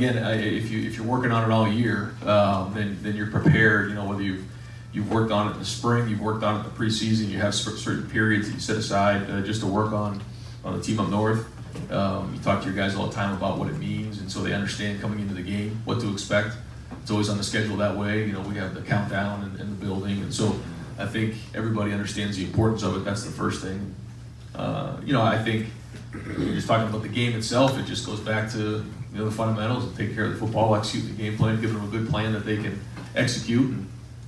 again, if you're working on it all year, then you're prepared. You know, whether you've worked on it in the spring, you've worked on it in the preseason, you have certain periods that you set aside just to work on the team up north. You talk to your guys all the time about what it means, and so they understand coming into the game what to expect. It's always on the schedule that way. You know, we have the countdown in the building, and so I think everybody understands the importance of it. That's the first thing. You know, I think you're just talking about the game itself. It just goes back to the fundamentals and take care of the football, execute the game plan, give them a good plan that they can execute.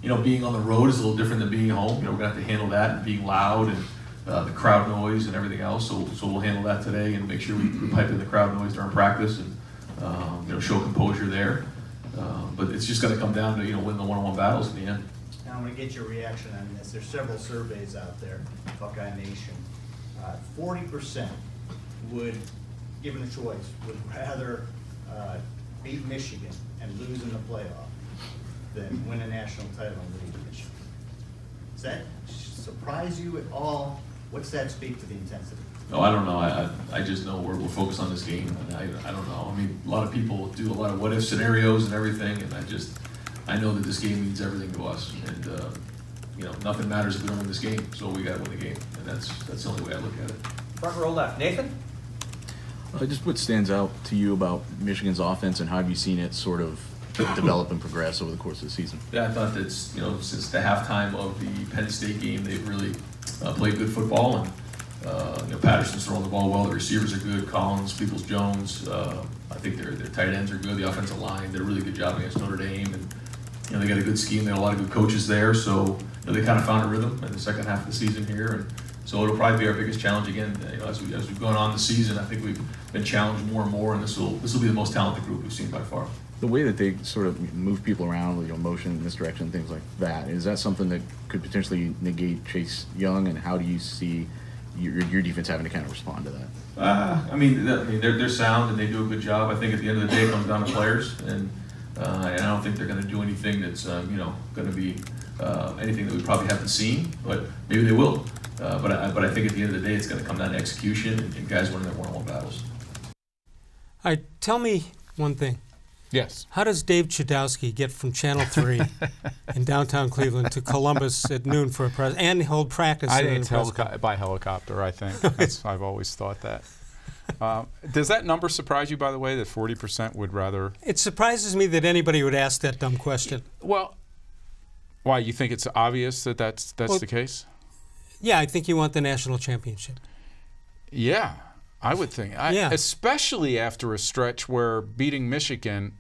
And being on the road is a little different than being home. We're gonna have to handle that and being loud and the crowd noise and everything else. So we'll handle that today and make sure we pipe in the crowd noise during practice and show composure there. But it's just going to come down to win the one-on-one battles in the end. Now I'm going to get your reaction on this. There's several surveys out there, Buckeye Nation. 40% would, given a choice, would rather beat Michigan and lose in the playoff than win a national title and lead Michigan. Does that surprise you at all? What's that speak to the intensity? No, I don't know. I just know we're focused on this game. I don't know. I mean, a lot of people do a lot of what-if scenarios and everything, and I know that this game means everything to us. And, nothing matters if we don't win this game, so we got to win the game. And that's the only way I look at it. Front row left. Nathan? Just what stands out to you about Michigan's offense, and how have you seen it sort of develop and progress over the course of the season? Yeah, I thought that since the halftime of the Penn State game, they've really played good football. And Patterson's throwing the ball well. The receivers are good. Collins, Peoples-Jones. I think their tight ends are good. The offensive line did a really good job against Notre Dame, and they got a good scheme. They got a lot of good coaches there, so they kind of found a rhythm in the second half of the season here. And so it'll probably be our biggest challenge again. As we've gone on the season, I think we've been challenged more and more, and this will be the most talented group we've seen by far. The way that they sort of move people around with motion, misdirection, things like that, is that something that could potentially negate Chase Young? And how do you see your defense having to kind of respond to that? I mean, they're sound and they do a good job. I think at the end of the day, it comes down to players, and I don't think they're going to do anything that's going to be anything that we probably haven't seen, but maybe they will. But I think at the end of the day, it's going to come down to execution and guys winning their one-on-one battles. All right, tell me one thing. Yes. How does Dave Chudowski get from Channel 3 in downtown Cleveland to Columbus at noon for a press and hold practice? It's by helicopter, I think. I've always thought that. Does that number surprise you, by the way, that 40% would rather? It surprises me that anybody would ask that dumb question. Well, why? You think it's obvious that that's the case? Yeah, I think you want the national championship. Yeah, I would think. Especially after a stretch where beating Michigan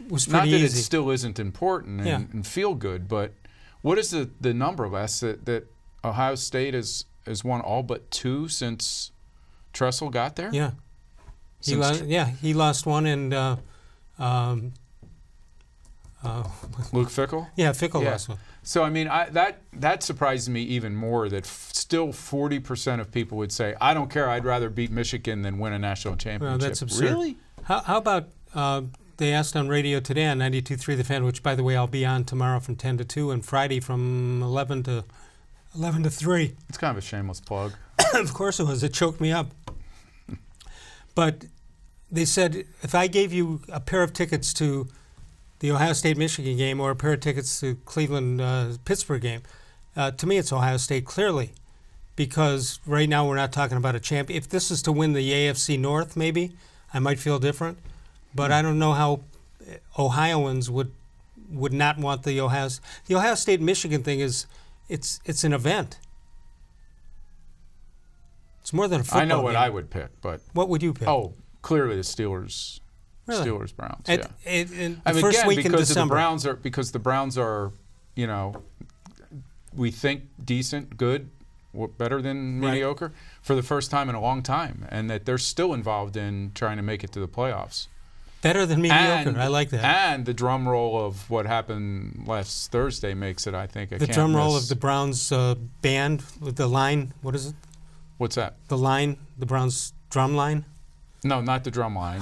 was pretty easy. Not that it still isn't important and feel good, but what is the number of us that Ohio State has won all but 2 since Tressel got there? Yeah. He lost one and Luke Fickell? Yeah, Fickell lost one. So I mean, that surprises me even more that still 40% of people would say, I don't care, I'd rather beat Michigan than win a national championship. Well, that's absurd. Really? How about they asked on radio today on 92.3 The Fan, which by the way I'll be on tomorrow from 10 to 2 and Friday from 11 to 3. It's kind of a shameless plug. Of course it was. It choked me up. But they said if I gave you a pair of tickets to the Ohio State-Michigan game or a pair of tickets to Cleveland-Pittsburgh game, to me it's Ohio State clearly, because right now we're not talking about a champion. If this is to win the AFC North, maybe I might feel different, but I don't know how Ohioans would not want the Ohio State-Michigan thing is it's an event. It's more than a football game. I know what I would pick, but what would you pick? Oh, clearly the Steelers. Really? Steelers Browns. First week in December. Because the Browns are, we think decent, good, better than mediocre for the first time in a long time, and that they're still involved in trying to make it to the playoffs. Better than mediocre. I like that. And the drum roll of what happened last Thursday makes it, I think, the drum roll of the Browns band with the line. What is it? What's that? The line, the Browns drum line? No, not the drum line.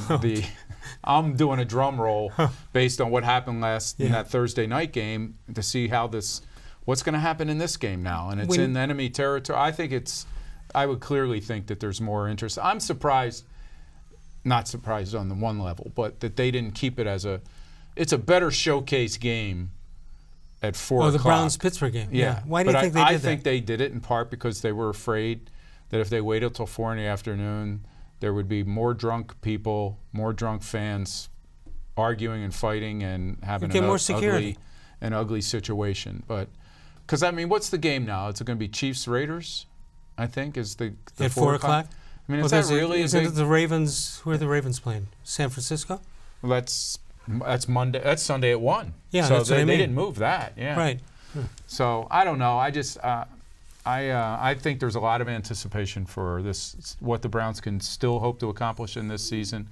I'm doing a drum roll based on what happened in that Thursday night game to see what's going to happen in this game now. And it's in enemy territory. I would clearly think that there's more interest. I'm surprised. not surprised on the one level, but that they didn't keep it as it's a better showcase game at 4 o'clock. Oh, the Browns-Pittsburgh game. Yeah. Why do you think they did that? I think they did it in part because they were afraid that if they waited till 4 in the afternoon, there would be more drunk people, more drunk fans arguing and fighting and having an ugly situation. But because I mean, what's the game now? It's going to be Chiefs-Raiders, I think, is the at 4 o'clock. I mean, is that really? Isn't it the Ravens? Who are the Ravens playing? San Francisco. Well, that's Monday. That's Sunday at 1. Yeah, so that's what I mean. They didn't move that. Yeah. Right. So I don't know. I just I think there's a lot of anticipation for this. What the Browns can still hope to accomplish in this season.